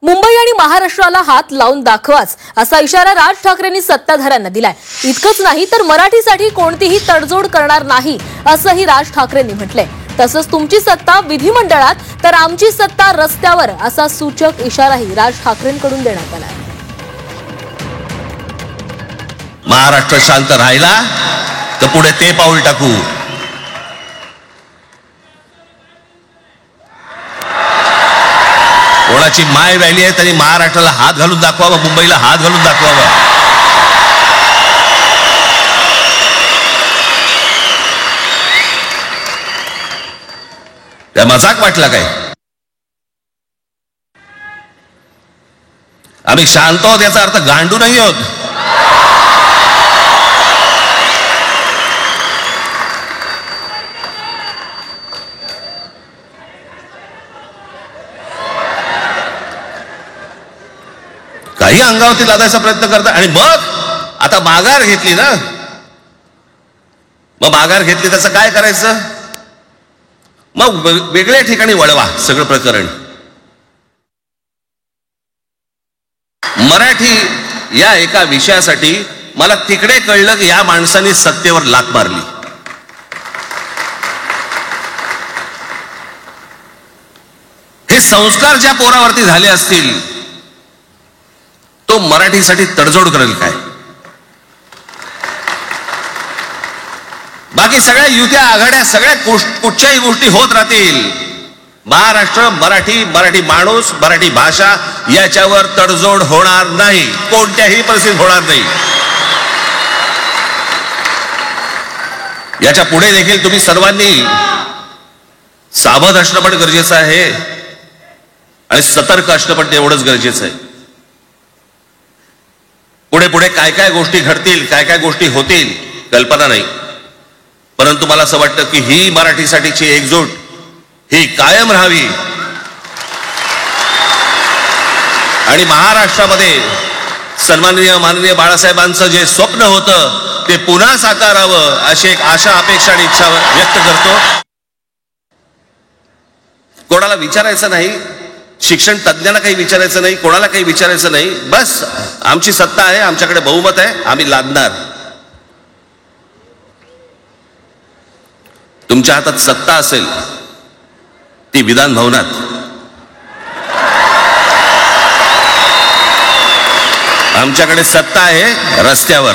मुंबई आणि महाराष्ट्राला हात लावून दाखवाच असा इशारा राज ठाकरेंनी सत्ताधाऱ्यांना दिलाय। इतकंच नाही तर मराठीसाठी कोणतीही तडजोड करणार नाही असंही राज ठाकरेंनी म्हटलंय। तसंच तुमची सत्ता विधिमंडळात तर आमची सत्ता रस्त्यावर असा सूचक इशाराही राज ठाकरेंकडून देण्यात आलाय। महाराष्ट्र शांत राहिला तर पुढे ते पाऊल टाकू। कोणाची माय व्हॅली आहे तरी महाराष्ट्राला हात घालून दाखवावा, मुंबईला हात घालून दाखवावा। त्या मजाक वाटला काय? आम्ही शांत आहोत याचा अर्थ गांडू नाही आहोत। काही अंगावरती लादायचा प्रयत्न करता आणि मग आता माघार घेतली ना, मग माघार घेतली त्याचं काय करायचं? मग वेगळ्या ठिकाणी वळवा सगळं प्रकरण। मराठी या एका विषयासाठी मला तिकडे कळलं की या माणसाने सत्तेवर लाथ मारली। हे संस्कार ज्या पोरावरती झाले असतील तो मराठीसाठी तडजोड करेल काय? बाकी सगळ्या युत्या आघाड्या सगळ्या कुठच्याही गोष्टी होत राहतील, महाराष्ट्र मराठी, मराठी माणूस, मराठी भाषा याच्यावर तडजोड होणार नाही, कोणत्याही परिस्थितीत होणार नाही। याच्या पुढे देखील तुम्ही सर्वांनी सावध असणं पण गरजेचं आहे आणि सतर्क असणं पण तेवढंच गरजेचं आहे। पुढे पुढे काय काय गोष्टी घडतील, काय काय गोष्टी होतील कल्पना नाही, परंतु मला असं वाटतं की ही मराठीसाठीची एकजूट ही कायम राहावी आणि महाराष्ट्रामध्ये सन्माननीय माननीय बाळासाहेबांचं जे स्वप्न होतं ते पुन्हा साकारावं अशी एक आशा, अपेक्षा आणि इच्छा व्यक्त करतो। कोणाला विचारायचं नाही, शिक्षण तज्ञांना काही विचारायचं नाही, कोणाला काही विचारायचं नाही, बस आमची सत्ता आहे, आमच्याकडे बहुमत आहे, आम्ही लादणार। तुमच्या हातात सत्ता असेल ती विधान भवनात, आमच्याकडे सत्ता आहे रस्त्यावर।